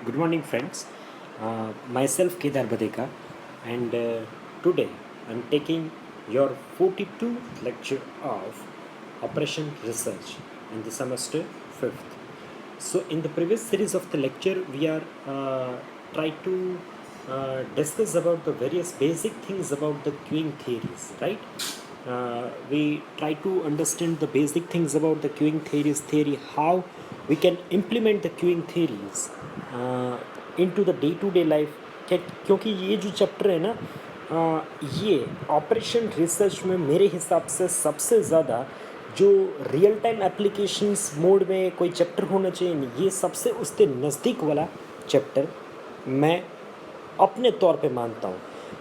Good morning, friends. Myself Kedar Badeka, and today I'm taking your 42th lecture of Operation Research in the semester 5th. So, in the previous series of the lecture, we are try to discuss about the various basic things about the queuing theories, right? We try to understand the basic things about the queuing theory, how we can implement the queuing theories into the day to day life. क्योंकि ये जो chapter है ना, ये operation research में मेरे हिसाब से सबसे ज़्यादा जो रियल टाइम एप्लीकेशंस मोड में कोई चैप्टर होना चाहिए, ये सबसे उसके नज़दीक वाला चैप्टर मैं अपने तौर पे मानता हूँ।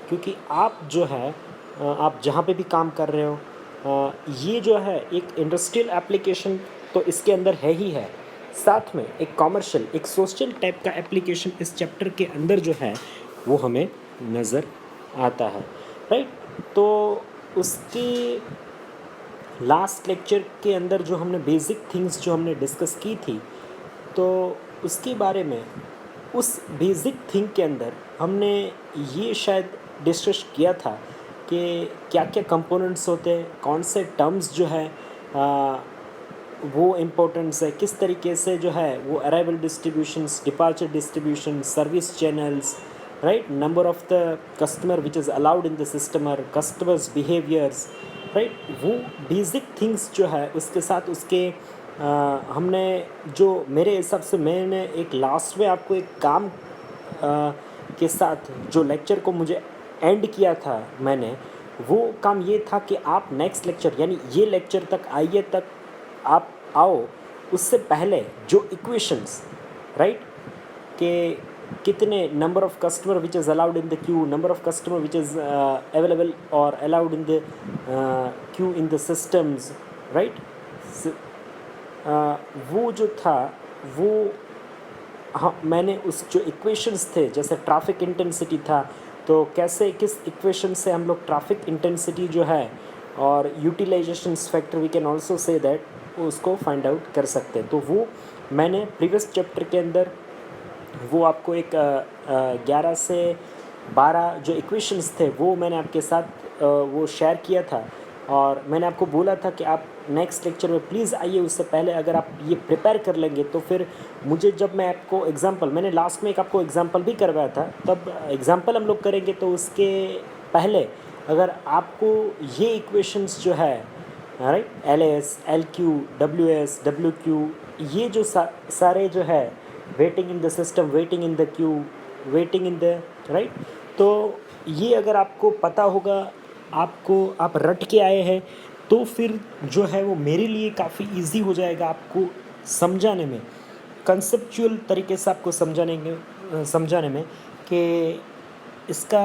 क्योंकि आप जो है आप जहाँ पे भी काम कर रहे हो, ये जो है एक इंडस्ट्रियल एप्लीकेशन तो इसके अंदर है ही है, साथ में एक कॉमर्शियल एक सोशल टाइप का एप्लीकेशन इस चैप्टर के अंदर जो है वो हमें नज़र आता है, राइट। तो उसके लास्ट लेक्चर के अंदर जो हमने बेसिक थिंग्स जो हमने डिस्कस की थी, तो उसके बारे में उस बेसिक थिंग के अंदर हमने ये शायद डिस्कस किया था कि क्या क्या कंपोनेंट्स होते हैं, कौन से टर्म्स जो है वो इम्पोर्टेंट्स है, किस तरीके से जो है वो arrival distributions, departure distribution, service channels, right, number of the customer which is allowed in the system, customers behaviours, right. वो बेसिक थिंग्स जो है उसके साथ उसके हमने जो मेरे हिसाब से मैंने एक लास्ट में आपको एक काम के साथ जो लेक्चर को मुझे एंड किया था मैंने, वो काम ये था कि आप नेक्स्ट लेक्चर यानी ये लेक्चर तक आइए तक आप आओ, उससे पहले जो इक्वेशंस, राइट, कि कितने number of customer which is allowed in the queue, number of customer which is available और allowed in the queue in the systems, right. वो जो था वो हाँ, मैंने उस जो इक्वेशंस थे, जैसे ट्रैफिक इंटेंसिटी था, तो कैसे किस इक्वेशन से हम लोग ट्रैफिक इंटेंसिटी जो है और utilization factor we can also say that उसको फाइंड आउट कर सकते हैं। तो वो मैंने प्रीवियस चैप्टर के अंदर वो आपको एक 11 से 12 जो इक्वेशंस थे वो मैंने आपके साथ वो शेयर किया था, और मैंने आपको बोला था कि आप नेक्स्ट लेक्चर में प्लीज़ आइए, उससे पहले अगर आप ये प्रिपेयर कर लेंगे तो फिर मुझे जब मैं आपको एग्जांपल, मैंने लास्ट में एक आपको एग्जांपल भी करवाया था, तब एग्जांपल हम लोग करेंगे तो उसके पहले अगर आपको ये इक्वेशंस जो है, right, L S, L Q, W S, W Q, ये जो सारे जो है waiting in the system, waiting in the Q, waiting in the, right, तो ये अगर आपको पता होगा, आपको आप रट के आए हैं, तो फिर जो है वो मेरे लिए काफ़ी इजी हो जाएगा आपको समझाने में, कंसेप्चुअल तरीके से आपको समझाने में कि इसका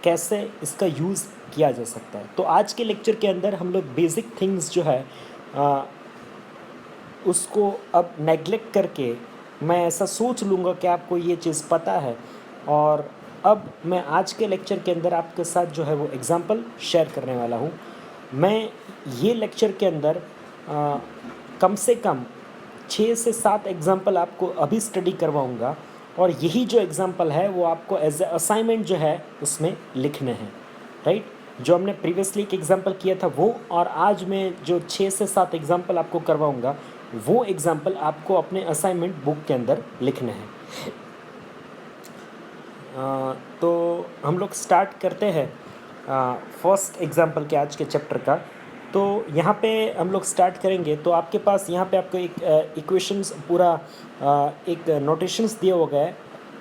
कैसे इसका यूज़ किया जा सकता है। तो आज के लेक्चर के अंदर हम लोग बेसिक थिंग्स जो है उसको अब नेग्लेक्ट करके मैं ऐसा सोच लूँगा कि आपको ये चीज़ पता है, और अब मैं आज के लेक्चर के अंदर आपके साथ जो है वो एग्ज़ाम्पल शेयर करने वाला हूँ। मैं ये लेक्चर के अंदर कम से कम 6 से 7 एग्ज़ाम्पल आपको अभी स्टडी करवाऊँगा, और यही जो एग्ज़ाम्पल है वो आपको एज ए असाइनमेंट जो है उसमें लिखने हैं, राइट। जो हमने प्रीवियसली एक एग्ज़ाम्पल किया था वो, और आज मैं जो 6 से 7 एग्ज़ाम्पल आपको करवाऊँगा वो एग्ज़ाम्पल आपको अपने असाइनमेंट बुक के अंदर लिखने हैं। तो हम लोग स्टार्ट करते हैं फर्स्ट एग्ज़ाम्पल के आज के चैप्टर का। तो यहाँ पे हम लोग स्टार्ट करेंगे, तो आपके पास यहाँ पे आपको एक इक्वेशंस पूरा एक नोटेशंस दिया हुआ है,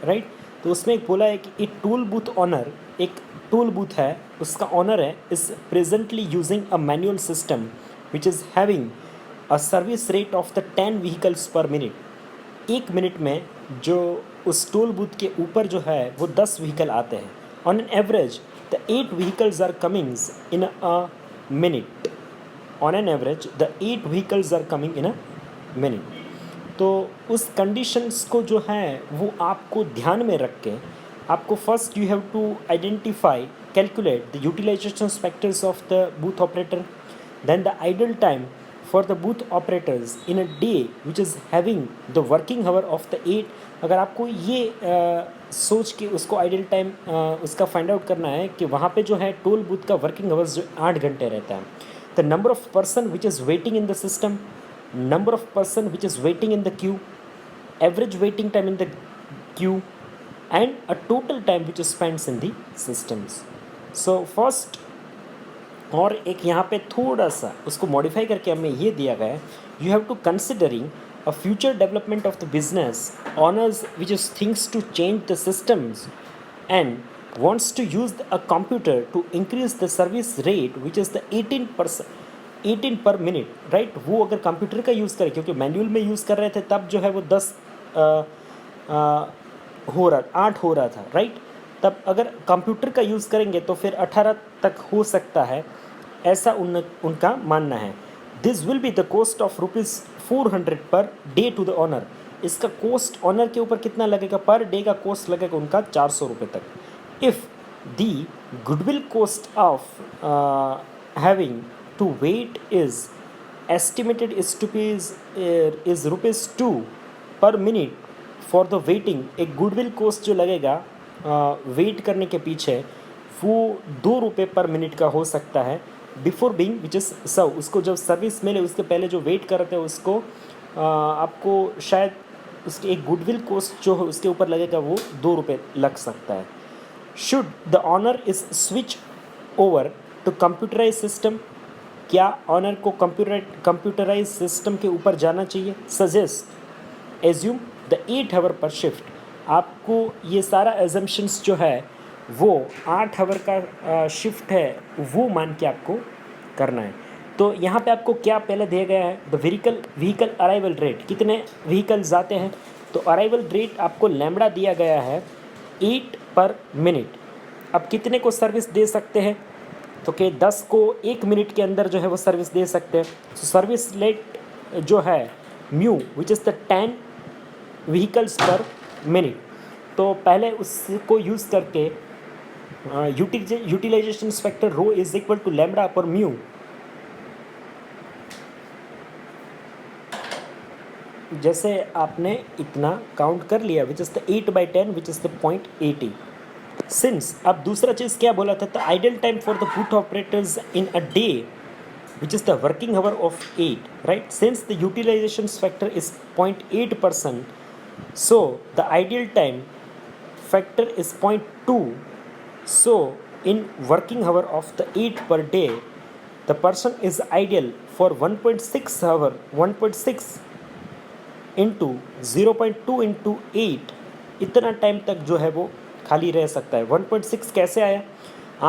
राइट। तो उसमें एक बोला है कि एक टूल बूथ ऑनर, एक टूल बूथ है, उसका ऑनर है is presently using a manual system which is having a service rate of the 10 vehicles per minute. एक मिनट में जो उस टोल बूथ के ऊपर जो है वो 10 व्हीकल आते हैं। On an average the 8 vehicles are comings in a minute. On an average the 8 vehicles are coming in a minute. तो उस कंडीशंस को जो है वो आपको ध्यान में रख के आपको first you have to identify, calculate the utilization factors of the booth operator, then the idle time for the booth operators in a day which is having the working hour of the 8, अगर आपको ये सोच के उसको ideal time उसका find out करना है कि वहाँ पे जो है टोल बूथ का वर्किंग आवर्स जो 8 घंटे रहता है, the number of person which is waiting in the system, number of person which is waiting in the Q, average waiting time in the Q, and a total time which is spent in the systems. So first, और एक यहाँ पे थोड़ा सा उसको modify करके हमें ये दिया गया है, you have to considering a future development of the business owners which is things to change the systems and wants to use a computer to increase the service rate which is the 18 per minute, right? वो अगर computer का use करे, क्योंकि manual में use कर रहे थे तब जो है वो 8 हो रहा था, राइट? तब अगर कंप्यूटर का यूज़ करेंगे तो फिर 18 तक हो सकता है, ऐसा उनका मानना है. This will be the cost of ₹400 per day to the owner. इसका कॉस्ट ऑनर के ऊपर कितना लगेगा? पर डे का कॉस्ट लगेगा उनका 400 रुपये तक. If the goodwill cost of having to wait is estimated is ₹2 per minute for the waiting, एक गुडविल कॉस्ट जो लगेगा वेट करने के पीछे वो ₹2 पर मिनट का हो सकता है. बिफोर बीइंग विच इज़ सर्व, उसको जब सर्विस मिले उसके पहले जो वेट कर रहे थे उसको आपको शायद उसकी एक गुडविल कॉस्ट जो है उसके ऊपर लगेगा वो ₹2 लग सकता है. Should the owner is switch over to computerize system, क्या ऑनर को कंप्यूटराइज सिस्टम के ऊपर जाना चाहिए? Suggest assume the 8 hour per shift. आपको ये सारा एजम्पशंस जो है वो 8 आवर का शिफ्ट है वो मान के आपको करना है. तो यहाँ पे आपको क्या पहले दिया गया है? द व्हीकल अराइवल रेट, कितने व्हीकल्स आते हैं. तो अराइवल रेट आपको लैम्बडा दिया गया है 8 पर मिनट. अब कितने को सर्विस दे सकते हैं? तो कि 10 को 1 मिनट के अंदर जो है वो सर्विस दे सकते हैं. तो सर्विस रेट जो है mu which is the 10 vehicles per minute. तो पहले उसको यूज़ करके utilization factor rho is equal to lambda per mu. जैसे आपने इतना काउंट कर लिया which is the 8/10 which is the 0.80. Since अब दूसरा चीज़ क्या बोला था? The idle time for the booth operators in a day which is the working hour of 8, right? Since the utilization factor is 0.8%, so the ideal time factor is 0.2. So in working hour of the 8 per day, the person is ideal for 1.6 hour, 1.6 into 0.2 into 8, इतना time तक जो है वो खाली रह सकता है. 1.6 कैसे आया?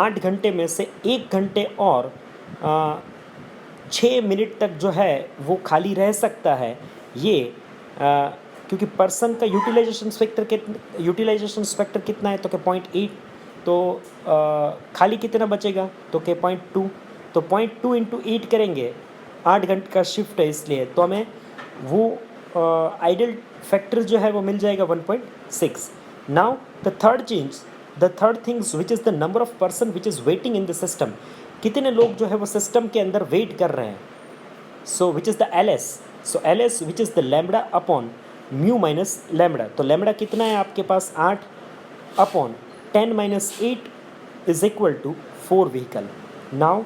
8 घंटे में से 1 घंटे और 6 मिनट तक जो है वो खाली रह सकता है. ये क्योंकि पर्सन का यूटिलाइजेशन फैक्टर कितना है? तो क्या 0.8. तो खाली कितना बचेगा? तो क्या 0.2. तो 0.2 इंटू 8 करेंगे, 8 घंटे का शिफ्ट है इसलिए तो हमें वो आइडल फैक्टर जो है वो मिल जाएगा 1.6. Now the third things which is the number of person which is waiting in the system. कितने लोग जो है वो सिस्टम के अंदर वेट कर रहे हैं. So which is the LS. So LS which is the lambda upon mu minus lambda. तो लैम्बडा कितना है आपके पास? 8 upon 10 - 8 is equal to 4 vehicle. Now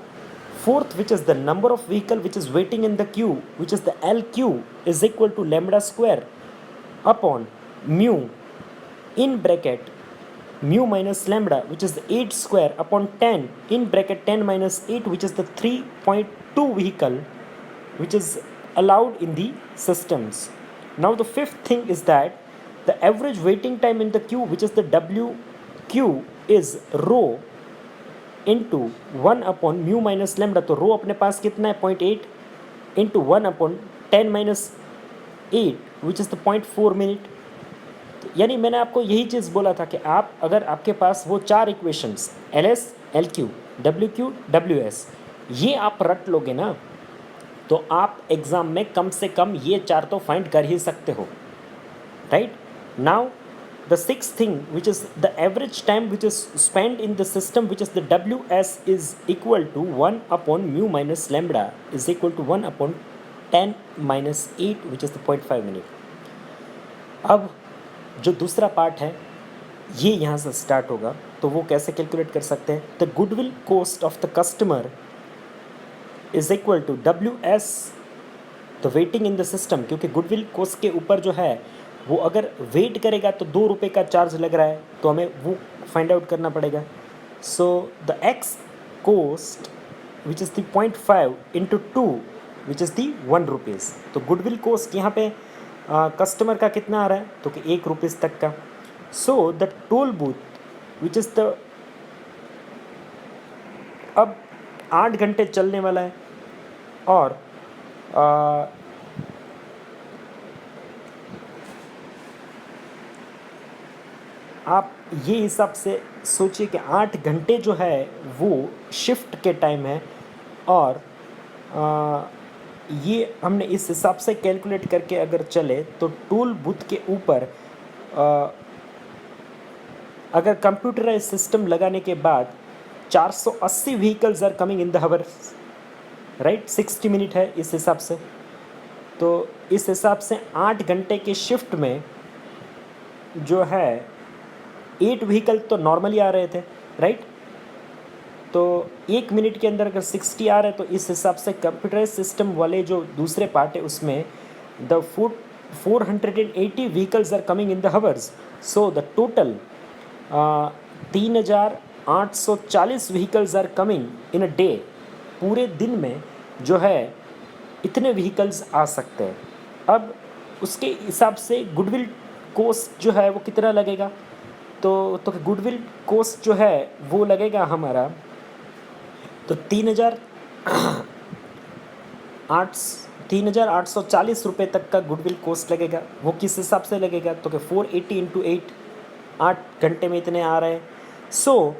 fourth which is the number of vehicle which is waiting in the queue which is the LQ is equal to lambda square upon mu in bracket mu minus lambda which is the 8 square upon 10 in bracket 10 minus 8 which is the 3.2 vehicle which is allowed in the systems. Now the fifth thing is that the average waiting time in the queue which is the WQ is rho into 1 upon mu minus lambda. तो rho अपने पास कितना है? 0.8 into 1 upon 10 minus 8 which is the 0.4 minute. यानी मैंने आपको यही चीज़ बोला था कि आप अगर आपके पास वो 4 equations LS, LQ, WQ, WS ये आप रट लोगे ना तो आप एग्ज़ाम में कम से कम ये 4 तो फाइंड कर ही सकते हो, right? Now the sixth thing which is the average time which is spend in the system which is the WS is equal to 1 upon mu minus lambda is equal to 1 upon 10 minus 8 which is the 0.5 minute। अब जो दूसरा part है ये यहाँ से start होगा, तो वो कैसे कैलकुलेट कर सकते हैं? The goodwill cost of the customer is equal to WS the waiting in the system, क्योंकि गुडविल कॉस्ट के ऊपर जो है वो अगर वेट करेगा तो 2 रुपये का चार्ज लग रहा है, तो हमें वो फाइंड आउट करना पड़ेगा। So the X cost which is the 0.5 into 2 which is the 1 rupees. तो गुडविल कॉस्ट यहाँ पे कस्टमर का कितना आ रहा है? तो कि 1 रुपीज़ तक का। So the toll booth which is the, अब 8 घंटे चलने वाला है और आप ये हिसाब से सोचिए कि 8 घंटे जो है वो शिफ्ट के टाइम है, और ये हमने इस हिसाब से कैलकुलेट करके अगर चले तो टोल बूथ के ऊपर अगर कंप्यूटराइज सिस्टम लगाने के बाद 480 vehicles are coming in the hour, right, 60 minute है इस हिसाब से। तो इस हिसाब से 8 घंटे के शिफ्ट में जो है 8 व्हीकल तो नॉर्मली आ रहे थे, राइट। तो 1 मिनट के अंदर अगर 60 आ रहे हैं, तो इस हिसाब से कंप्यूटराइज सिस्टम वाले जो दूसरे पार्ट है उसमें the 480 vehicles are coming in the hours. So the total 3840 vehicles are coming in a day. पूरे दिन में जो है इतने व्हीकल्स आ सकते हैं। अब उसके हिसाब से गुडविल कॉस्ट जो है वो कितना लगेगा? तो गुडविल कॉस्ट जो है वो लगेगा हमारा, तो 3,840 रुपये तक का गुडविल कॉस्ट लगेगा। वो किस हिसाब से लगेगा? तो कि 480 इंटू 8 घंटे में इतने आ रहे हैं। सो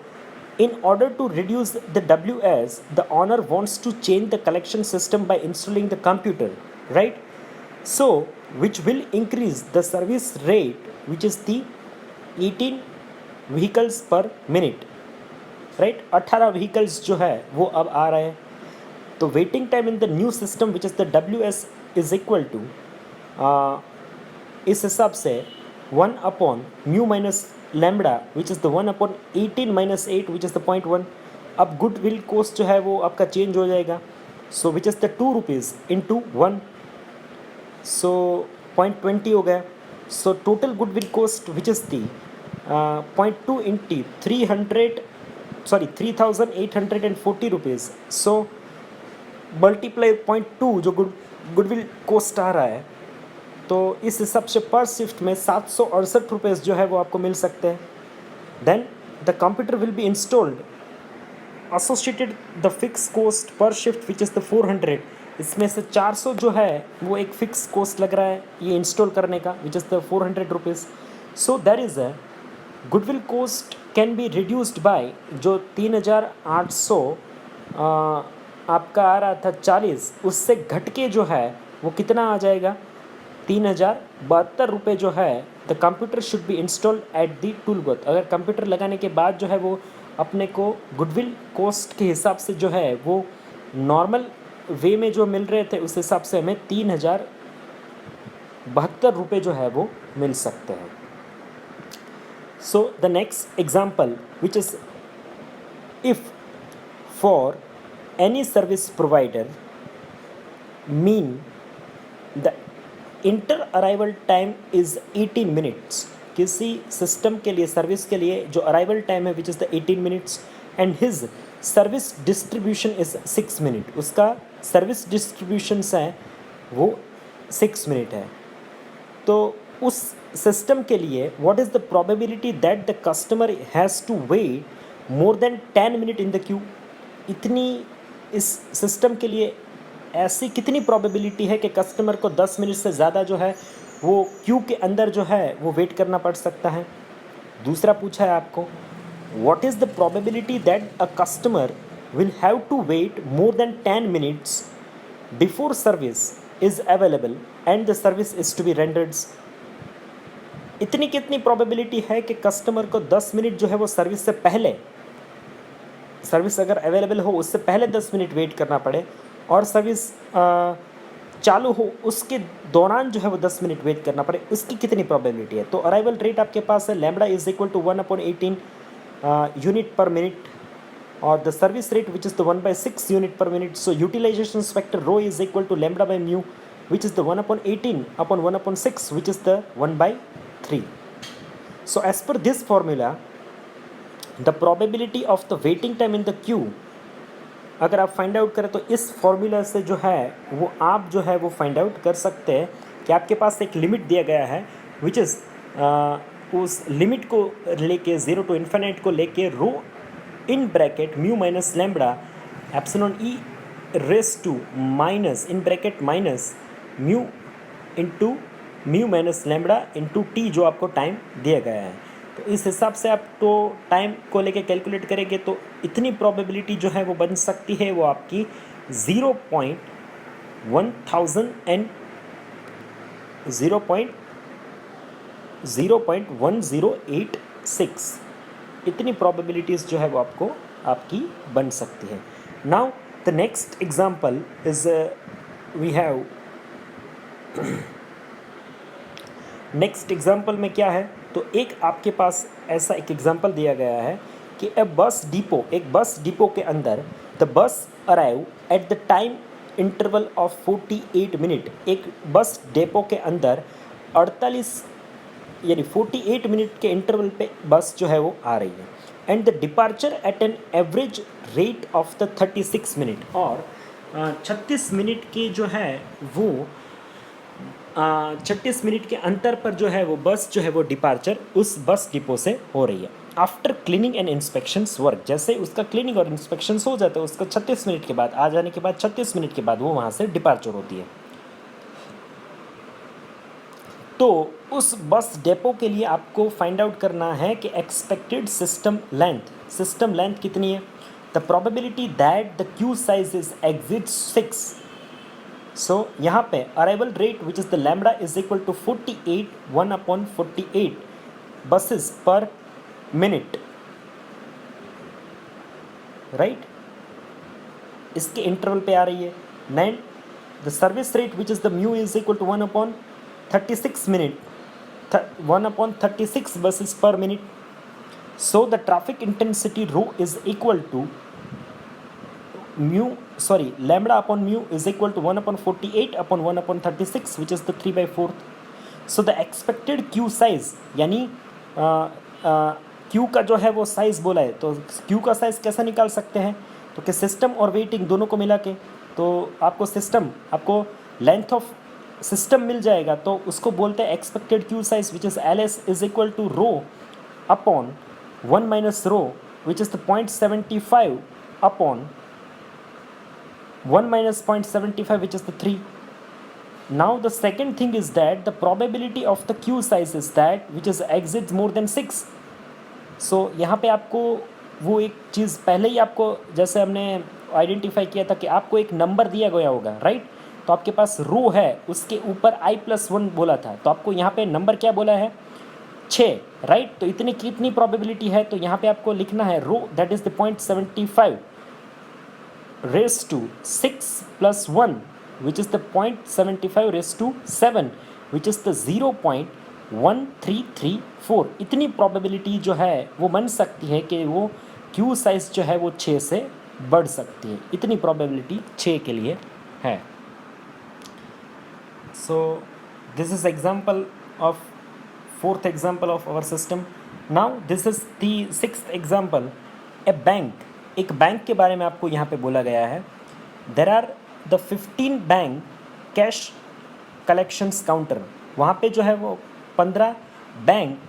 in order to reduce the WS, the owner wants to change the collection system by installing the computer, right? So which will increase the service rate, which is the 18 vehicles per minute, right? 18 vehicles जो है वो अब आ रहे हैं। तो waiting time in the new system which is the WS is equal to, इस हिसाब से 1 upon mu minus lambda which is the 1 upon 18 minus 8 which is the 0.1। अब गुडविल कॉस्ट जो है वो आपका चेंज हो जाएगा। So which is the 2 rupees into 1, so 0.20 हो गया। So total goodwill cost which is the 0.2 into 3,840 rupees. So multiply 0.2 जो गुडविल कॉस्ट आ रहा है, तो इस हिसाब से पर शिफ्ट में 768 रुपीज़ जो है वो आपको मिल सकते हैं। Then the computer will be installed, associated the fix cost per shift which is the 400। इसमें से 400 जो है वो एक फिक्स कॉस्ट लग रहा है ये इंस्टॉल करने का, विच is the 400 rupees. So that is a goodwill cost can be reduced by, जो 3,800 आपका आ रहा था 40, उससे घट के जो है वो कितना आ जाएगा? 3,072 रुपये जो है the computer should be installed at the tool booth. अगर कंप्यूटर लगाने के बाद जो है वो अपने को गुडविल कॉस्ट के हिसाब से जो है वो नॉर्मल वे में जो मिल रहे थे उस हिसाब से हमें 3,072 रुपये जो है वो मिल सकते हैं। So the next example which is if for any service provider mean the inter arrival time is 18 minutes। किसी सिस्टम के लिए, सर्विस के लिए जो अराइवल टाइम है which is the 18 minutes, and his service distribution is 6 minute. उसका service distributions है वो 6 मिनट है। तो उस सिस्टम के लिए what is the probability that the customer has to wait more than 10 minute in the queue. इतनी इस सिस्टम के लिए ऐसी कितनी प्रोबेबिलिटी है कि कस्टमर को 10 मिनट से ज़्यादा जो है वो क्यू के अंदर जो है वो वेट करना पड़ सकता है। दूसरा पूछा है आपको, what is the probability that a customer will have to wait more than 10 minutes before service is available and the service is to be rendered. इतनी कितनी प्रोबेबिलिटी है कि कस्टमर को 10 मिनट जो है वो सर्विस से पहले, सर्विस अगर अवेलेबल हो उससे पहले 10 मिनट वेट करना पड़े, और सर्विस चालू हो उसके दौरान जो है वो 10 मिनट वेट करना पड़े, उसकी कितनी प्रोबेबिलिटी है? तो अराइवल रेट आपके पास है lambda is equal to 1/18 unit per minute, और the service rate which is the 1/6 unit per minute. So utilisation factor rho is equal to lambda by mu which is the 1/18 upon 1/6 which is the 1/3. So as per this formula the probability of the waiting time in the queue अगर आप find out करें तो इस formula से जो है वो आप जो है वो फाइंड आउट कर सकते हैं कि आपके पास एक लिमिट दिया गया है विच इज़ उस लिमिट को लेके 0 to इन्फिनिट को लेके rho in bracket mu minus lambda epsilon e raise to minus in bracket minus mu into mu minus lambda into t जो आपको टाइम दिया गया है. तो इस हिसाब से आप तो टाइम को लेके कैलकुलेट करेंगे तो इतनी प्रोबेबिलिटी जो है वो बन सकती है वो आपकी 0.1086 इतनी प्रोबेबिलिटीज़ जो है वो आपको आपकी बन सकती है. Now the next example is we have next example में क्या है तो एक आपके पास ऐसा एक एग्जांपल दिया गया है कि एक बस डिपो के अंदर the bus arrive at the time interval of 48 minute. एक बस डिपो के अंदर 48 मिनट के इंटरवल पे बस जो है वो आ रही है and the departure at an average rate of the 36 minute. और 36 मिनट की जो है वो 36 मिनट के अंतर पर जो है वो बस जो है वो डिपार्चर उस बस डिपो से हो रही है. After cleaning and inspections work, जैसे उसका क्लीनिंग और इंस्पेक्शंस हो जाता है उसका 36 मिनट के बाद आ जाने के बाद 36 मिनट के बाद वो वहाँ से डिपार्चर होती है. तो उस बस डिपो के लिए आपको फाइंड आउट करना है कि एक्सपेक्टेड सिस्टम लेंथ कितनी है. The probability that the queue size is exit 6. So यहाँ पे arrival rate which is the lambda is equal to 48 1/48 buses per minute, right. इसके इंटरवल पे आ रही है. Nine the service rate which is the mu is equal to 1/36 minute 1/36 buses per minute. So the traffic intensity rho is equal to lambda upon mu is equal to 1/48 upon 1/36 which is the 3/4. So the expected Q size यानी Q का जो है वो size बोला है तो Q का size कैसा निकाल सकते हैं तो कि सिस्टम और वेटिंग दोनों को मिला के तो आपको लेंथ ऑफ सिस्टम मिल जाएगा तो उसको बोलते हैं expected Q size which is LS is equal to rho upon 1 minus rho which is the 0.75 upon 1 minus 0.75 which is the 3. Now the second thing is that the probability of the queue size is that which is exits more than 6. So यहाँ पे आपको वो एक चीज़ पहले ही आपको जैसे हमने identify किया था कि आपको एक नंबर दिया गया होगा, राइट. तो आपके पास रो है उसके ऊपर i+1 बोला था तो आपको यहाँ पे नंबर क्या बोला है 6, राइट. तो इतनी कितनी प्रोबेबिलिटी है तो यहाँ पे आपको लिखना है rho that is the 0.75 raised to 6 plus 1 which is the 0.75 raised to 7 which is the 0.1334. इतनी प्रोबेबिलिटी जो है वो बन सकती है कि वो क्यू साइज जो है वो 6 से बढ़ सकती है. इतनी प्रोबेबिलिटी 6 के लिए है. So this is example of fourth example of our system. Now this is the sixth example. एक बैंक के बारे में आपको यहाँ पे बोला गया है. There are the 15 bank cash collections counter. वहाँ पे जो है वो 15 बैंक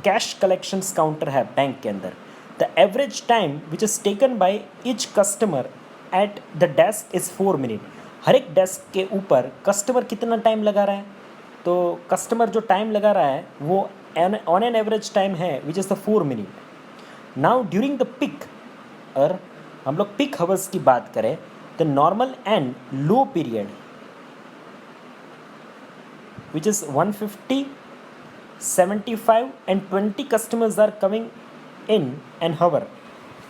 कैश कलेक्शंस काउंटर है बैंक के अंदर. The average time which is taken by each customer at the desk is 4 minute. हर एक डेस्क के ऊपर कस्टमर कितना टाइम लगा रहा है तो कस्टमर जो टाइम लगा रहा है वो ऑन एन एवरेज टाइम है which is the 4 minute. Now during the peak और हम लोग पिक हावर्स की बात करें the normal and low period which is 150, 75 and 20 customers are coming in an hour.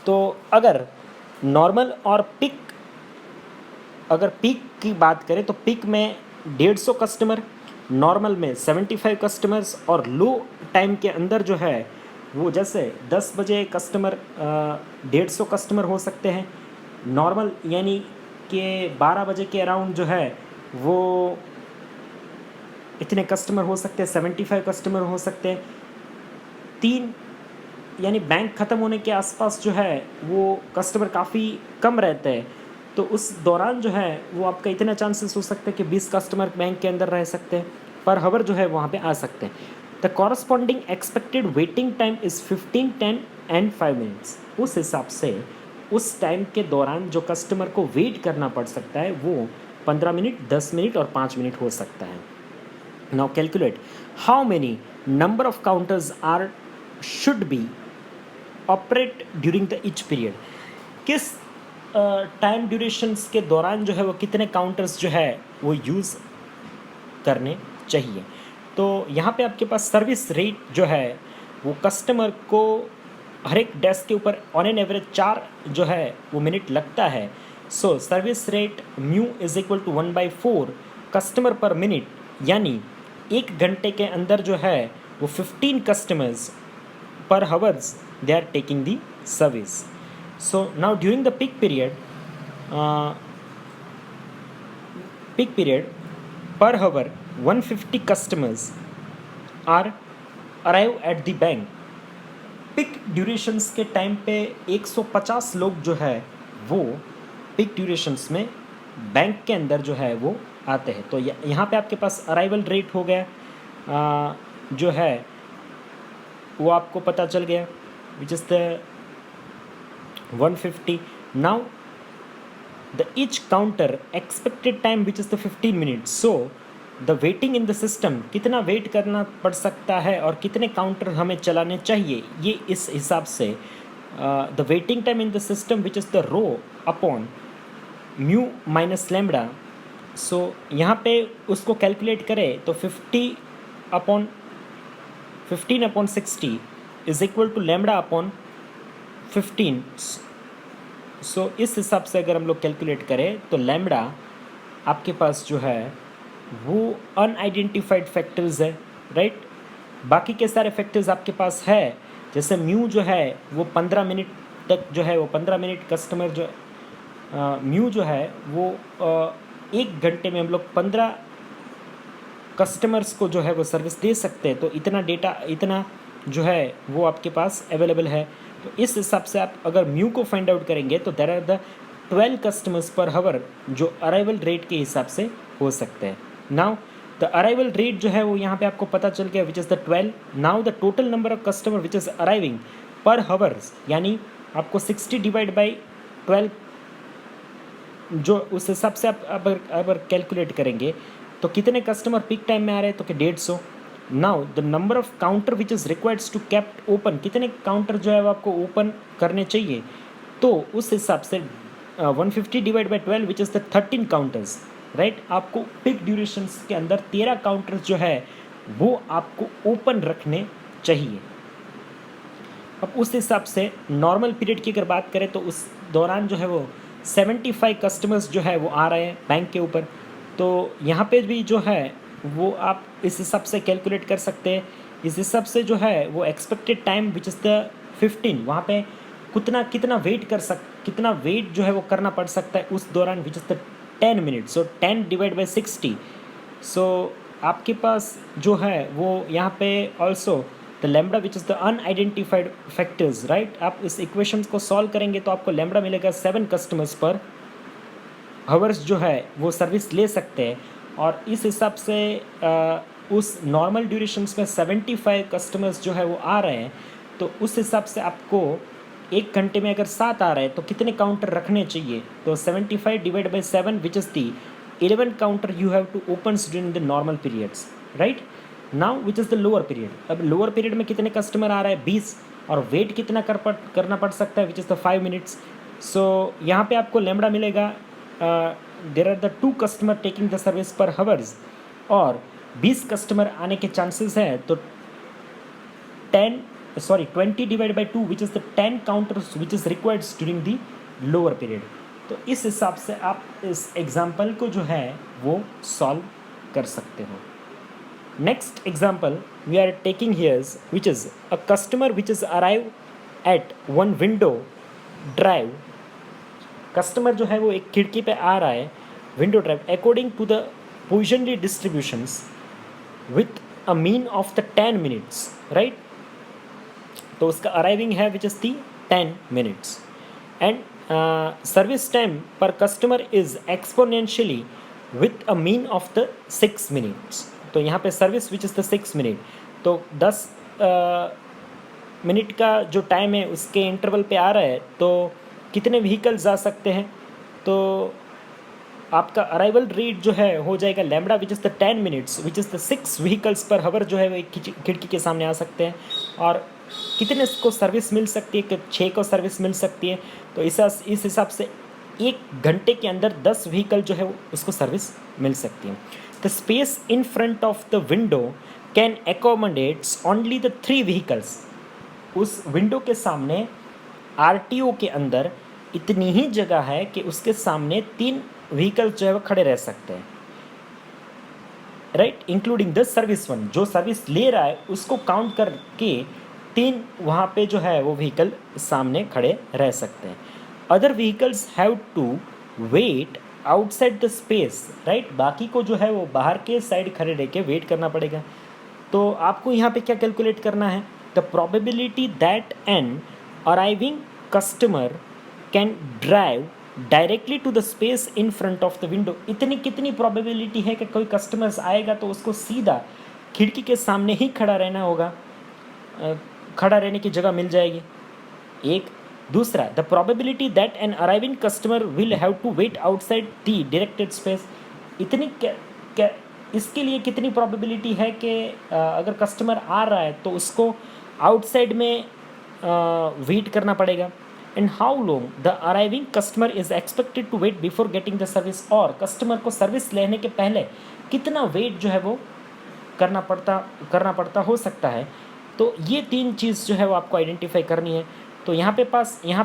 तो अगर नॉर्मल और पिक अगर पीक की बात करें तो पीक में 150 कस्टमर, नॉर्मल में 75 कस्टमर्स, और लो टाइम के अंदर जो है वो जैसे 10 बजे कस्टमर 150 कस्टमर हो सकते हैं, नॉर्मल यानी कि 12 बजे के अराउंड जो है वो इतने कस्टमर हो सकते हैं, 75 कस्टमर हो सकते हैं। 3 यानी बैंक ख़त्म होने के आसपास जो है वो कस्टमर काफ़ी कम रहते हैं, तो उस दौरान जो है वो आपका इतना चांसेस हो सकते हैं कि 20 कस्टमर बैंक के अंदर रह सकते हैं, पर हावर जो है वहाँ पे आ सकते हैं। The corresponding expected waiting time is 15, 10 and 5 minutes. उस हिसाब से उस टाइम के दौरान जो कस्टमर को वेट करना पड़ सकता है वो 15 मिनट, 10 मिनट और 5 मिनट हो सकता है। Now calculate how many number of counters are should be operate during the each period। किस टाइम ड्यूरेशंस के दौरान जो है वो कितने काउंटर्स जो है वो यूज़ करने चाहिए। तो यहाँ पे आपके पास सर्विस रेट जो है वो कस्टमर को हर एक डेस्क के ऊपर ऑन एन एवरेज 4 जो है वो मिनट लगता है। So service rate mu is equal to 1/4 customer per minute, यानी 1 घंटे के अंदर जो है वो 15 customers per hours they are taking the service. So now during the peak period per hour 150 customers are arrive at the bank। Peak durations के time पे 150 लोग जो है वो पिक ड्यूरेशंस में बैंक के अंदर जो है वो आते हैं। तो यहाँ पे आपके पास अराइवल रेट हो गया, जो है वो आपको पता चल गया, विच is the 150। Now the each counter expected time which is the 15 minutes. So the waiting in the system, कितना वेट करना पड़ सकता है और कितने काउंटर हमें चलाने चाहिए, ये इस हिसाब से the waiting time in the system which is the rho upon mu minus lambda. So यहाँ पे उसको कैलकुलेट करें तो 15/60 is equal to lambda upon 15। So इस हिसाब से अगर हम लोग कैलकुलेट करें तो लैम्बडा आपके पास जो है वो अनआइडेंटिफाइड फैक्टर्स है, राइट। बाकी के सारे फैक्टर्स आपके पास है, जैसे म्यू जो है वो 15 मिनट तक जो है वो 15 मिनट कस्टमर जो म्यू जो है वो 1 घंटे में हम लोग 15 कस्टमर्स को जो है वो सर्विस दे सकते हैं। तो इतना डेटा, इतना जो है वो आपके पास अवेलेबल है। तो इस हिसाब से आप अगर म्यू को फाइंड आउट करेंगे तो देयर आर द 12 कस्टमर्स पर हावर जो अराइवल रेट के हिसाब से हो सकते हैं। नाउ द अराइवल रेट जो है वो यहाँ पे आपको पता चल गया, विच is the 12। Now the total number of customer which is arriving पर हावर्स, यानी आपको 60 डिवाइड बाई 12 जो उस हिसाब से आप अगर कैलकुलेट करेंगे तो कितने कस्टमर पिक टाइम में आ रहे हैं, तो कि 150। Now the number of counter which is requireds to kept open, कितने काउंटर जो है वो आपको ओपन करने चाहिए, तो उस हिसाब से 150 divide by 12 which is the 13 counters, right. आपको पिक ड्यूरेशंस के अंदर 13 काउंटर्स जो है वो आपको ओपन रखने चाहिए। अब उस हिसाब से नॉर्मल पीरियड की अगर बात करें तो उस दौरान जो है वो 75 कस्टमर्स जो है वो आ रहे हैं बैंक के ऊपर। तो यहाँ पे भी जो है वो आप इस हिसाब से कैलकुलेट कर सकते हैं। इस हिसाब से जो है वो expected time which is the 15, वहाँ पे कितना वेट जो है वो करना पड़ सकता है उस दौरान, विच is the 10 minute. So 10 divide by 60। सो आपके पास जो है वो यहाँ पे also the lambda which is the unidentified factors, right. आप इस इक्वेशन को सॉल्व करेंगे तो आपको लैम्बडा मिलेगा 7 कस्टमर्स पर हावर्स जो है वो सर्विस ले सकते हैं। और इस हिसाब से उस नॉर्मल ड्यूरेशंस में 75 कस्टमर्स जो है वो आ रहे हैं, तो उस हिसाब से आपको 1 घंटे में अगर 7 आ रहे हैं तो कितने काउंटर रखने चाहिए, तो 75 divide by 7 which is the 11 counter you have to open during the normal periods, right. Now which is the lower period, अब लोअर पीरियड में कितने कस्टमर आ रहा है 20, और वेट कितना करना पड़ सकता है, which is the 5 minutes. So यहाँ पे आपको लैम्बडा मिलेगा, there are the 2 customer taking the service per hours, और 20 कस्टमर आने के चांसेस हैं, तो 20 divide by 2 which is the 10 counters which is required during the lower period. तो इस हिसाब से आप इस एग्जाम्पल को जो है वो सॉल्व कर सकते हो. Next example we are taking here is which is a customer which is arrive at one window drive. Customer जो है वो एक खिड़की पे आ रहा है window drive according to the positionary distributions with a mean of the 10 minutes, right. तो उसका अराइविंग है which is the 10 minutes and service time per customer is exponentially with a mean of the 6 minutes. तो यहाँ पे service which is the 6 minute, तो 10 minute का जो time है उसके इंटरवल पे आ रहा है. तो कितने व्हीकल्स आ सकते हैं, तो आपका अराइवल रेट जो है हो जाएगा lambda which is the 10 minutes which is the 6 vehicles पर हावर जो है वो एक खिड़की के सामने आ सकते हैं. और कितने को सर्विस मिल सकती है, कि 6 को सर्विस मिल सकती है. तो इस हिसाब से 1 घंटे के अंदर 10 व्हीकल जो है उसको सर्विस मिल सकती है. The space in front of the window can accomodates only the 3 vehicles. उस विंडो के सामने आरटीओ के अंदर इतनी ही जगह है कि उसके सामने 3 व्हीकल जो है वो खड़े रह सकते हैं, right, including the service one. जो सर्विस ले रहा है उसको काउंट करके 3 वहाँ पे जो है वो व्हीकल सामने खड़े रह सकते हैं. Other vehicles have to wait outside the space, right. बाकी को जो है वो बाहर के साइड खड़े रह के वेट करना पड़ेगा. तो आपको यहाँ पे क्या कैलकुलेट करना है, the probability that an arriving customer can drive directly to the space in front of the window. इतनी कितनी प्रोबेबिलिटी है कि कोई कस्टमर्स आएगा तो उसको सीधा खिड़की के सामने ही खड़ा रहना होगा, खड़ा रहने की जगह मिल जाएगी. एक दूसरा, the probability that an arriving customer will have to wait outside the directed space. इतनी क्या इसके लिए कितनी प्रोबेबिलिटी है कि अगर कस्टमर आ रहा है तो उसको आउटसाइड में वेट करना पड़ेगा. And how long the arriving customer is expected to wait before getting the service. और कस्टमर को सर्विस लेने के पहले कितना वेट जो है वो करना पड़ता हो सकता है. तो ये 3 चीज़ जो है वो आपको आइडेंटिफाई करनी है. तो यहाँ पे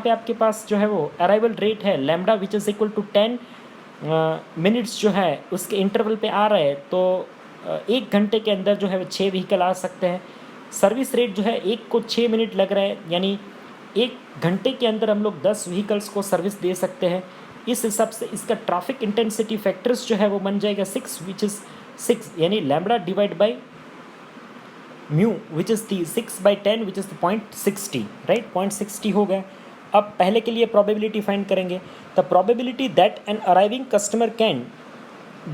आपके पास जो है वो अराइवल रेट है lambda which is equal to 10 minutes जो है उसके इंटरवल पे आ रहा है. तो 1 घंटे के अंदर जो है वो 6 व्हीकल आ सकते हैं. सर्विस रेट जो है एक को 6 मिनट लग रहा है, यानी 1 घंटे के अंदर हम लोग 10 व्हीकल्स को सर्विस दे सकते हैं. इस हिसाब से इसका ट्रैफिक इंटेंसिटी फैक्टर्स जो है वो बन जाएगा 6 विच इज़ 6, यानी lambda divide by mu which is the 6/10 which is the 0.60, right. 0.60 हो गया. अब पहले के लिए प्रोबेबिलिटी फाइंड करेंगे. The probability that an arriving customer can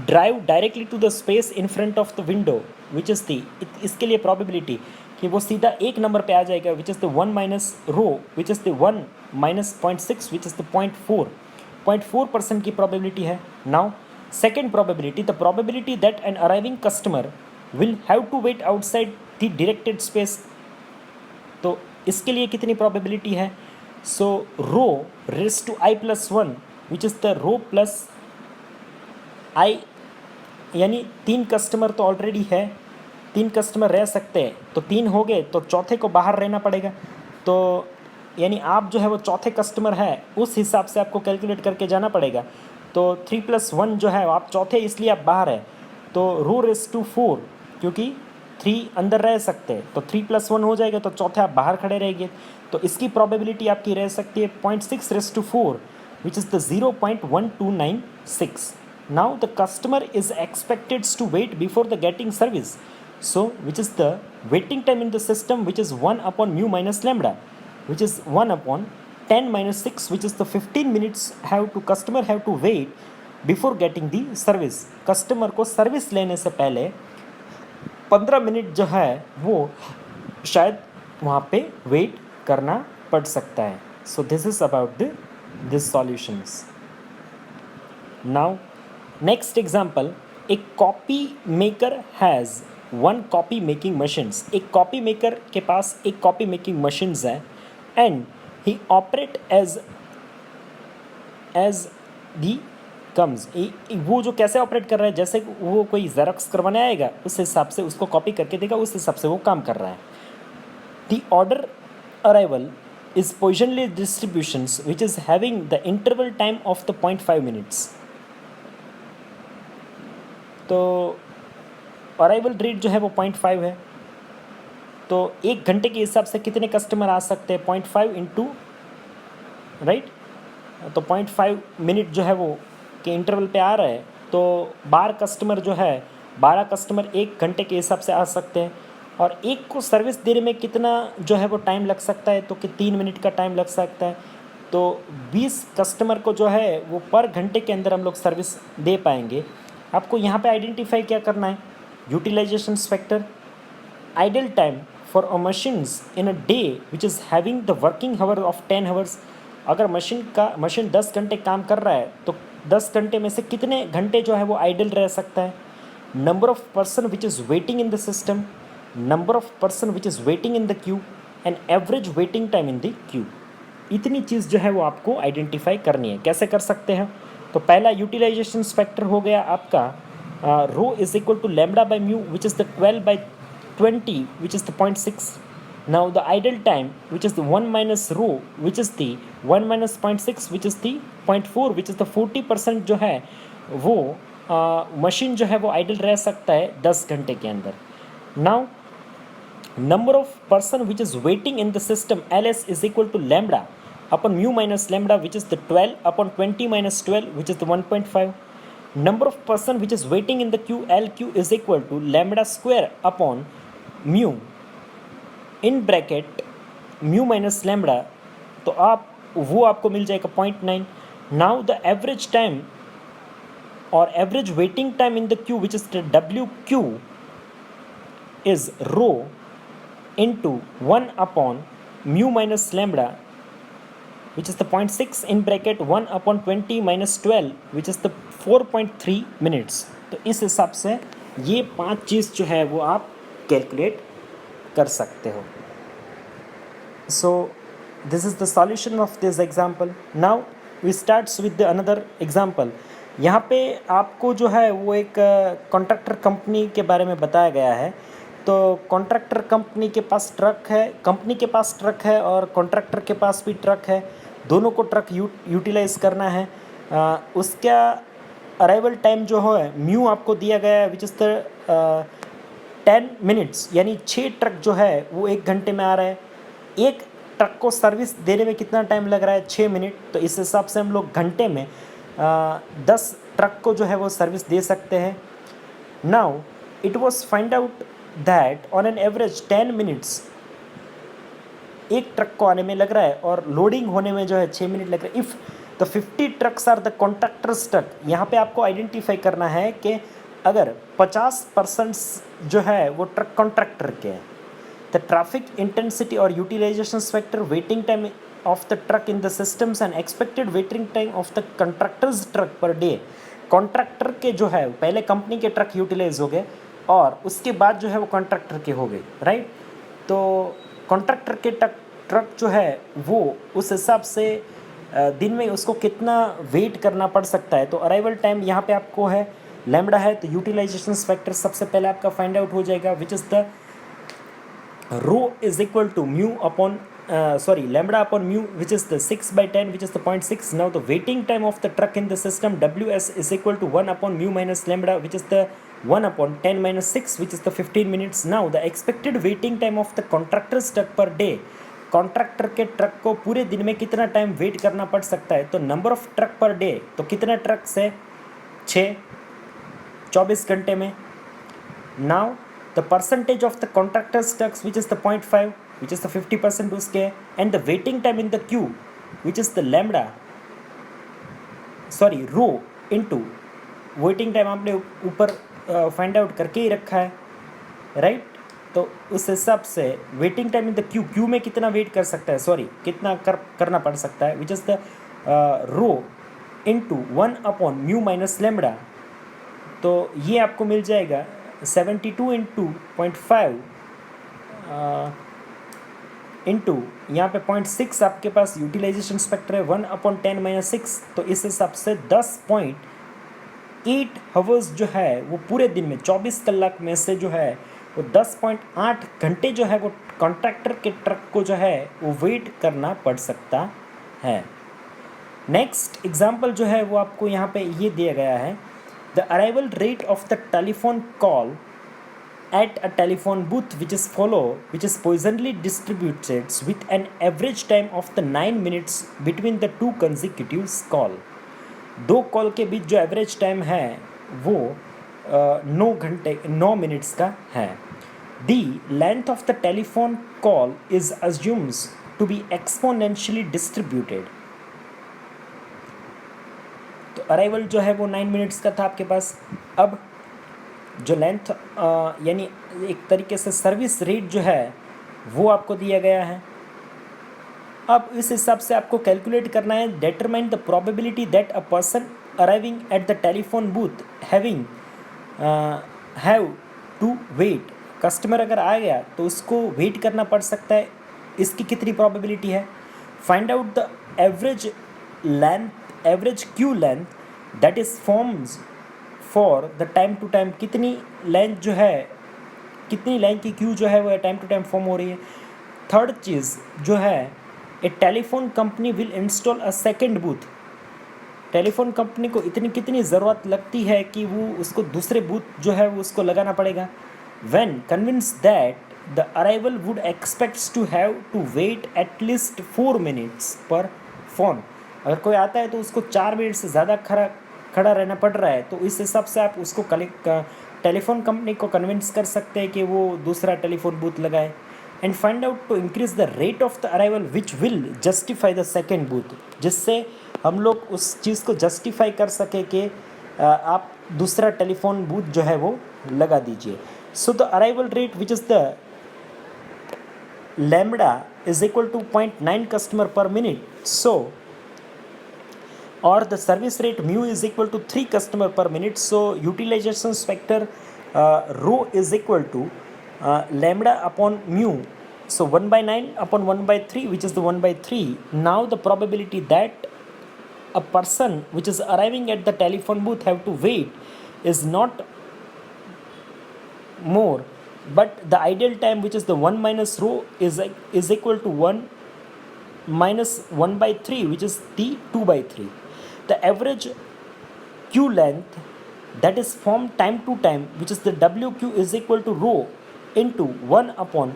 drive directly to the space in front of the window which is the, इसके लिए probability कि वो सीधा 1 नंबर पे आ जाएगा which is the 1 minus rho which is the 1 minus 0.6 which is the 0.4% की probability है. Now second probability, the probability that an arriving customer will have to wait outside the directed space. तो इसके लिए कितनी probability है, so rho raise to i plus 1 which is the rho plus i, यानी 3 customer तो already है, 3 customer रह सकते हैं. तो 3 हो गए तो चौथे को बाहर रहना पड़ेगा. तो यानी आप जो है वो चौथे कस्टमर है उस हिसाब से आपको कैलकुलेट करके जाना पड़ेगा. तो 3 + 1 जो है आप चौथे, इसलिए आप बाहर है. तो रो रेस टू 4, क्योंकि 3 अंदर रह सकते हैं तो 3 + 1 हो जाएगा, तो चौथे आप बाहर खड़े रहेंगे. तो इसकी प्रोबेबिलिटी आपकी रह सकती है 0.6 raise to 4 which is the 0.1296. Now the customer is expected to wait before the getting service. So which is the waiting time in the system which is 1 upon mu minus lambda which is 1 upon 10 minus 6 which is the 15 minutes customer have to wait before getting the service. Customer को service लेने से पहले 15 minute जो है वो शायद वहाँ पे वेट करना पड़ सकता है. So this is about this solutions. Now next example, a copy maker has 1 copy making machines. एक copy maker के पास एक copy making machines है and he operate as the comes. वो जो कैसे ऑपरेट कर रहा है, जैसे वो कोई जेरॉक्स करवाने आएगा उस हिसाब से उसको कॉपी करके देगा, उस हिसाब से वो काम कर रहा है. The order arrival is Poisson-Lee distributions which is having the interval time of the 0.5 minutes. तो अराइवल रेट जो है वो 0.5 है, तो 1 घंटे के हिसाब से कितने कस्टमर आ सकते हैं 0.5 इंटू राइट, तो 0.5 मिनट जो है वो के इंटरवल पे आ रहा है, तो 12 कस्टमर जो है 12 कस्टमर 1 घंटे के हिसाब से आ सकते हैं। और एक को सर्विस देने में कितना जो है वो टाइम लग सकता है, तो कि 3 मिनट का टाइम लग सकता है। तो 20 कस्टमर को जो है वो पर घंटे के अंदर हम लोग सर्विस दे पाएंगे। आपको यहाँ पे आइडेंटिफाई क्या करना है, utilization factor, idle time for a machines in a day which is having the working hour of 10 hours. अगर मशीन 10 घंटे काम कर रहा है तो 10 घंटे में से कितने घंटे जो है वो आइडल रह सकता है। Number of person which is waiting in the system, number of person which is waiting in the Q and average waiting time in the queue. इतनी चीज़ जो है वो आपको आइडेंटिफाई करनी है। कैसे कर सकते हैं, तो पहला यूटिलाइजेशन फैक्टर हो गया आपका rho is equal to lambda by mu which is the 12/20 which is the 0.6। Now the idle time which is the 1 minus rho which is the 1 minus 0.6 which is the 0.4 which is the 40% जो है वो machine जो है वो idol रह सकता है 10 घंटे के अंदर। Now number of person which is waiting in the system ls is equal to lambda upon mu minus lambda which is the 12 upon 20 minus 12 which is the 1.5. Number of person which is waiting in the queue lq is equal to lambda square upon mu in bracket mu minus lambda, तो वो आपको मिल जाएगा 0.9। Now the average time और average waiting time in the queue which is the W q is rho into 1 upon mu minus lambda which is the 0.6 in bracket 1 upon 20 minus 12 which is the 4.3 minutes. तो इस हिसाब से ये 5 चीज़ जो है वो आप कैलकुलेट कर सकते हो। So this is the solution of this example. Now we starts with the another example. यहाँ पे आपको जो है वो एक कॉन्ट्रैक्टर कंपनी के बारे में बताया गया है। तो कॉन्ट्रैक्टर कंपनी के पास ट्रक है, कंपनी के पास ट्रक है और कॉन्ट्रैक्टर के पास भी ट्रक है, दोनों को ट्रक यूटिलाइज़ करना है। उसका अराइवल टाइम जो है म्यू आपको दिया गया है विच इज़ द 10 मिनट्स, यानी 6 ट्रक जो है वो 1 घंटे में आ रहा है। एक ट्रक को सर्विस देने में कितना टाइम लग रहा है 6 मिनट, तो इस हिसाब से हम लोग घंटे में 10 ट्रक को जो है वो सर्विस दे सकते हैं। Now it was find out that on an average 10 minutes एक ट्रक को आने में लग रहा है और लोडिंग होने में जो है 6 मिनट लग रहा है। If the 50 trucks are the contractors truck, यहाँ पे आपको आइडेंटिफाई करना है कि अगर 50% जो है वो ट्रक कॉन्ट्रैक्टर के हैं, द ट्रैफिक इंटेंसिटी और utilization factor, waiting time of the truck in the systems and expected waiting time of the contractors truck per day. Contractor के जो है पहले कंपनी के ट्रक यूटिलाइज हो गए और उसके बाद जो है वो कॉन्ट्रैक्टर के हो गए, राइट। तो कॉन्ट्रैक्टर के ट्रक जो है वो उस हिसाब से दिन में उसको कितना वेट करना पड़ सकता है। तो अराइवल टाइम यहाँ पे आपको है लैम्बडा है, तो यूटिलाइजेशन फैक्टर सबसे पहले आपका फाइंड आउट हो जाएगा which is the rho is equal to mu upon lambda upon mu which is the 6/10 which is the 0.6. Now the waiting time of the truck in the system ws is equal to 1 upon mu minus lambda which is the 1 upon 10 minus 6 which is the 15 minutes. Now the expected waiting time of the contractor's truck per day, contractor के truck को पूरे दिन में कितना time wait करना पड़ सकता है। तो number of truck per day, तो कितने ट्रक से 6 24 घंटे में। Now the percentage of the contractors trucks which is the 0.5 which is the 50% उसके, and the waiting time in the queue which is the lambda row into waiting time आपने ऊपर find out करके ही रखा है, right. तो उस हिसाब से waiting time in the Q में कितना वेट कर सकता है, कितना करना पड़ सकता है which is the rho into 1 upon mu minus lambda. तो ये आपको मिल जाएगा 72 इंटू 0.5 इंटू यहाँ पे 0.6 आपके पास यूटिलाइजेशन स्पेक्टर है 1 अपॉन 10 माइनस 6। तो इस हिसाब से 10.8 आवर्स जो है वो पूरे दिन में 24 कलाक में से जो है वो 10.8 घंटे जो है वो कॉन्ट्रैक्टर के ट्रक को जो है वो वेट करना पड़ सकता है। नेक्स्ट एग्जाम्पल जो है वो आपको यहाँ पे ये दिया गया है, the arrival rate of the telephone call at a telephone booth which is poisonally distributed with an average time of the 9 minutes between the two consecutive call। दो कॉल के बीच जो एवरेज टाइम है वो 9 मिनट्स का है। The length of the telephone call is assumes to be exponentially distributed. तो arrival जो है वो 9 मिनट्स का था आपके पास। अब जो लेंथ यानी एक तरीके से सर्विस रेट जो है वो आपको दिया गया है। अब इस हिसाब से आपको कैलकुलेट करना है, determine the probability that a person arriving at the telephone booth have to wait. Customer अगर आ गया तो उसको वेट करना पड़ सकता है, इसकी कितनी प्रोबेबिलिटी है। Find out the average length, average queue length that is forms for the time to time. कितनी लेंथ जो है, कितनी लेंथ की क्यू जो है वो टाइम टू टाइम फॉर्म हो रही है। थर्ड चीज़ जो है, ए telephone company will install a second booth. Telephone company को इतनी कितनी ज़रूरत लगती है कि वो उसको दूसरे बूथ जो है वो उसको लगाना पड़ेगा। When convince that the arrival would expects to have to wait at least 4 minutes पर फोन। अगर कोई आता है तो उसको 4 मिनट से ज़्यादा खड़ा रहना पड़ रहा है, तो इस हिसाब से आप उसको टेलीफोन कंपनी को कन्विंस कर सकते हैं कि वो दूसरा टेलीफोन बूथ लगाए। And find out to increase the rate of the arrival which will justify the second booth, जिससे हम लोग उस चीज़ को जस्टिफाई कर सके कि आप दूसरा टेलीफोन बूथ जो है वो लगा दीजिए। So the arrival rate which is the lambda is equal to 0.9 customer per minute, so or the service rate mu is equal to 3 customer per minute, so utilization factor rho is equal to lambda upon mu, so 1 by 9 upon 1 by 3, which is the 1 by 3. Now the probability that a person which is arriving at the telephone booth have to wait is not more, but the ideal time, which is the 1 minus rho, is equal to 1 minus 1 by 3, which is the 2 by 3. The average queue length that is formed time to time, which is the WQ, is equal to rho into 1 upon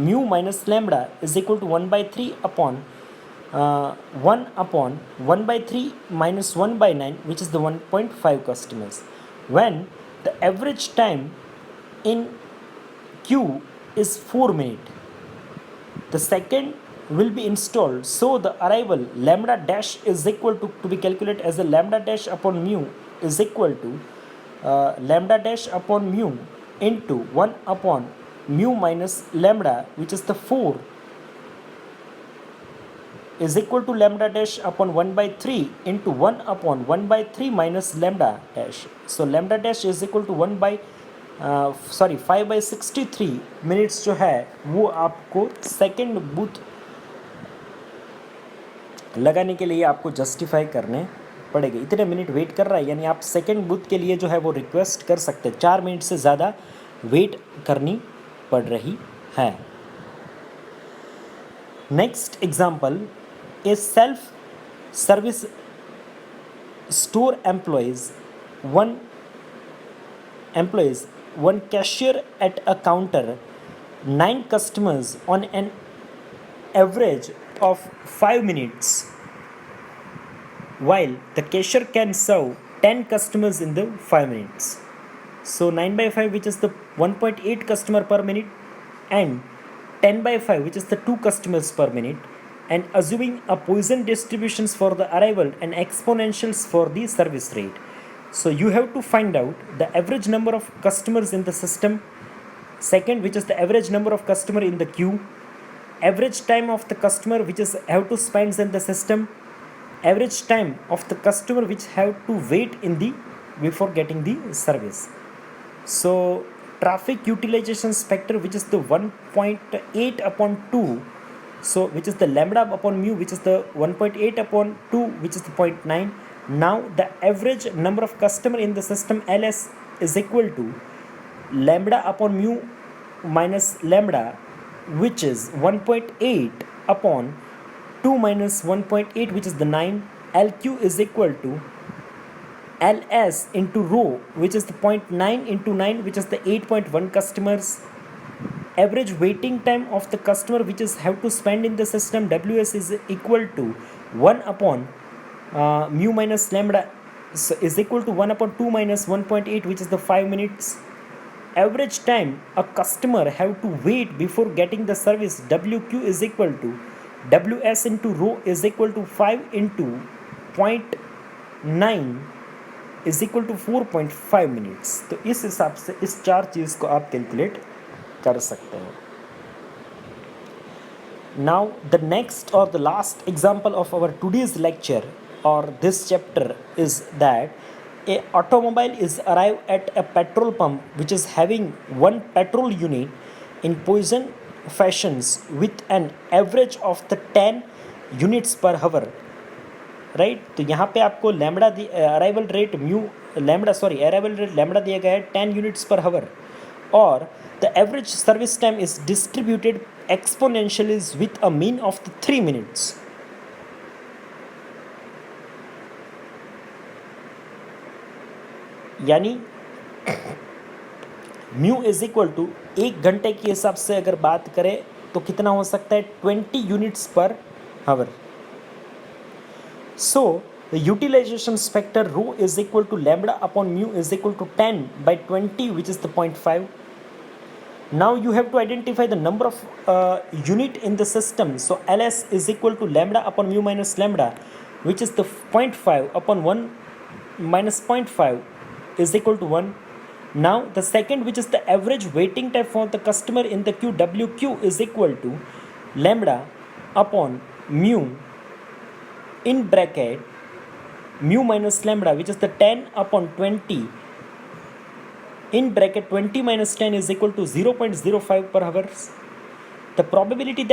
mu minus lambda is equal to 1 by 3 upon 1 upon 1 by 3 minus 1 by 9, which is the 1.5 customers. When the average time in queue is 4 minutes, the second will be installed, so the arrival lambda dash is equal to be calculated as the lambda dash upon mu is equal to lambda dash upon mu into 1 upon mu minus lambda, which is the 4, is equal to lambda dash upon 1 by 3 into 1 upon 1 by 3 minus lambda dash. So lambda dash is equal to 1 by 5 by 63 minutes जो है वो आपको second booth लगाने के लिए आपको justify करने पड़ेंगे। इतने मिनट वेट कर रहा है, यानी आप सेकेंड बूथ के लिए जो है वो रिक्वेस्ट कर सकते हैं। 4 मिनट से ज़्यादा वेट करनी पड़ रही है। Next example, A self service store employees one cashier at a counter, 9 customers on an average of 5 minutes, while the cashier can serve 10 customers in the 5 minutes. So 9 by 5, which is the 1.8 customer per minute, and 10 by 5, which is the 2 customers per minute, and assuming a Poisson distributions for the arrival and exponentials for the service rate. So you have to find out the average number of customers in the system, second, which is the average number of customer in the queue, average time of the customer which is have to spend in the system, average time of the customer which have to wait in the before getting the service. So traffic utilization factor, which is the 1.8 upon 2, so which is the lambda upon mu, which is the 1.8 upon 2, which is the 0.9. Now the average number of customer in the system LS is equal to lambda upon mu minus lambda, which is 1.8 upon 2 minus 1.8, which is the 9. LQ is equal to LS into rho, which is the 0.9 into 9, which is the 8.1 customers. Average waiting time of the customer which is have to spend in the system, WS is equal to 1 upon mu minus lambda is equal to 1 upon 2 minus 1.8, which is the 5 minutes. Average time a customer have to wait before getting the service, WQ is equal to WS into rho is equal to 5 into 0.9 is equal to 4.5 minutes. तो इस हिसाब से इस चार चीज़ को आप calculate कर सकते हैं. Now the next or the last example of our today's lecture or this chapter is that a automobile is arrived at a petrol pump which is having one petrol unit in position fashions with an average of the 10 units per hour. Right तो यहाँ पे आपको lambda arrival rate arrival rate lambda दिया गया है 10 units पर हावर, और the average service time is distributed exponentially with a mean of the 3 minutes. यानी म्यू इज इक्वल टू 1 घंटे के हिसाब से अगर बात करें तो कितना हो सकता है 20 यूनिट्स पर हावर. So the utilization factor rho is equal to lambda upon mu is equal to 10 by 20, which is the 0.5. Now you have to identify the number of unit in the system. So LS is equal to lambda upon mu minus lambda, which is the 0.5 upon 1 minus 0.5 is equal to 1. Now the second, which is the average waiting time for the customer in the queue, WQ is equal to lambda upon mu in bracket mu minus lambda, which is the 10 upon 20 in bracket 20 minus 10 is equal to 0.05 per hours. The probability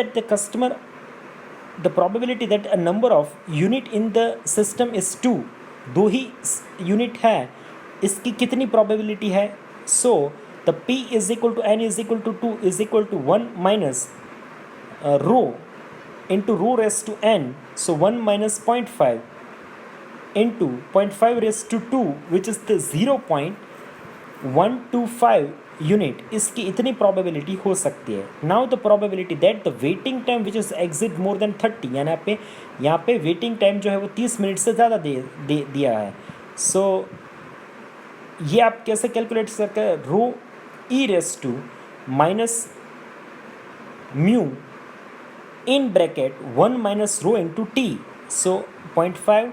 that a number of unit in the system is 2, 2 he unit है, इसकी कितनी probability है? So the P is equal to N is equal to 2 is equal to 1 minus rho into rho raised to n, so 1 minus 0.5 into 0.5 raised to 2, which is the 0.125 unit, इसकी इतनी probability हो सकती है. Now the probability that the waiting time which is exit more than 30, यानी यहाँ पे waiting time जो है वो 30 मिनट से ज़्यादा दिया है. So ये आप कैसे कैलकुलेट करते हैं? Rho e raise to minus mu in bracket 1 minus rho into t, so 0.5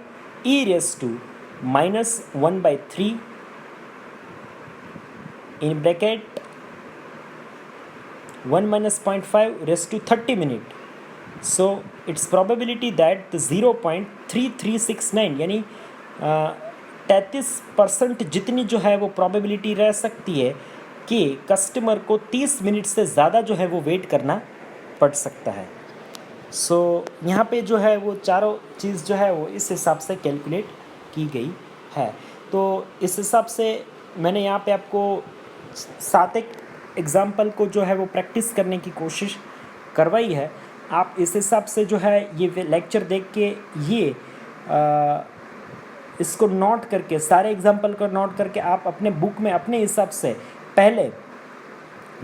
e raised to minus 1 by 3 in bracket 1 minus 0.5 raised to 30 minute. So its probability that the 0.3369 यानी 33% जितनी जो है वो probability रह सकती है कि कस्टमर को 30 मिनट से ज़्यादा जो है वो वेट करना पड़ सकता है. सो यहाँ पे जो है वो चारों चीज़ जो है वो इस हिसाब से कैलकुलेट की गई है. तो इस हिसाब से मैंने यहाँ पे आपको 7 एग्ज़ाम्पल को जो है वो प्रैक्टिस करने की कोशिश करवाई है. आप इस हिसाब से जो है ये लेक्चर देख के ये इसको नोट करके, सारे एग्ज़ाम्पल को नोट करके आप अपने बुक में अपने हिसाब से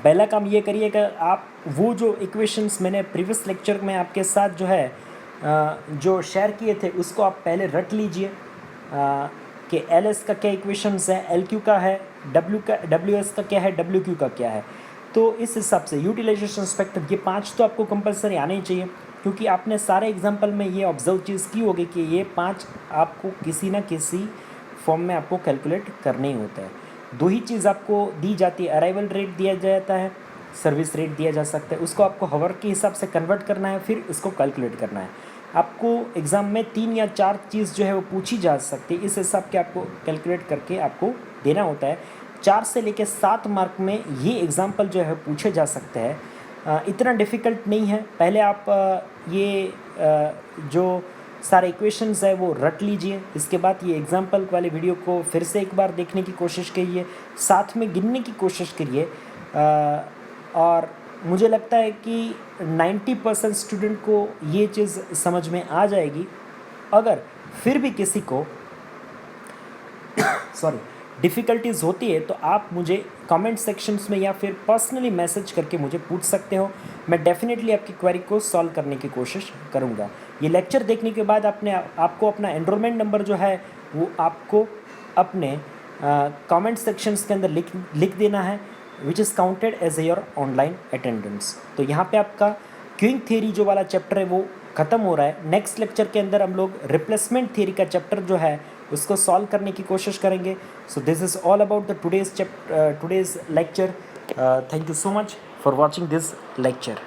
पहला काम ये करिए कि आप वो जो इक्वेशंस मैंने प्रीवियस लेक्चर में आपके साथ जो है जो शेयर किए थे उसको आप पहले रट लीजिए कि एल एस का क्या इक्वेशंस है, एल क्यू का है, डब्ल्यू एस का क्या है, डब्ल्यू क्यू का क्या है. तो इस हिसाब से यूटिलाइजेशन फैक्टर ये 5 तो आपको कंपलसरी आने ही चाहिए, क्योंकि आपने सारे एग्जाम्पल में ये ऑब्जर्व चीज़ की होगी कि ये 5 आपको किसी ना किसी फॉर्म में आपको कैलकुलेट करने ही होता है. 2 ही चीज़ आपको दी जाती है, अराइवल रेट दिया जाता है, सर्विस रेट दिया जा सकता है, उसको आपको हावर के हिसाब से कन्वर्ट करना है, फिर इसको कैलकुलेट करना है. आपको एग्ज़ाम में 3 या 4 चीज़ जो है वो पूछी जा सकती है, इस हिसाब के आपको कैलकुलेट करके आपको देना होता है. 4 से लेकर 7 मार्क में ये एग्ज़ाम्पल जो है पूछे जा सकते हैं. इतना डिफ़िकल्ट नहीं है. पहले आप ये जो सारे इक्वेशंस है वो रट लीजिए, इसके बाद ये एग्ज़ाम्पल वाले वीडियो को फिर से एक बार देखने की कोशिश करिए, साथ में गिनने की कोशिश करिए. और मुझे लगता है कि 90% स्टूडेंट को ये चीज़ समझ में आ जाएगी। अगर फिर भी किसी को सॉरी डिफ़िकल्टीज़ होती है तो आप मुझे कमेंट सेक्शंस में या फिर पर्सनली मैसेज करके मुझे पूछ सकते हो। मैं डेफ़िनेटली आपकी क्वेरी को सॉल्व करने की कोशिश करूँगा। ये लेक्चर देखने के बाद आपको अपना एनरोलमेंट नंबर जो है वो आपको अपने कमेंट सेक्शंस के अंदर लिख देना है, which is counted as your online attendance. तो यहाँ पे आपका क्यूइंग थियरी जो वाला चैप्टर है वो ख़त्म हो रहा है। नेक्स्ट लेक्चर के अंदर हम लोग रिप्लेसमेंट थियरी का चैप्टर जो है उसको सॉल्व करने की कोशिश करेंगे। सो this is all about the today's lecture. Thank you so much for watching this lecture.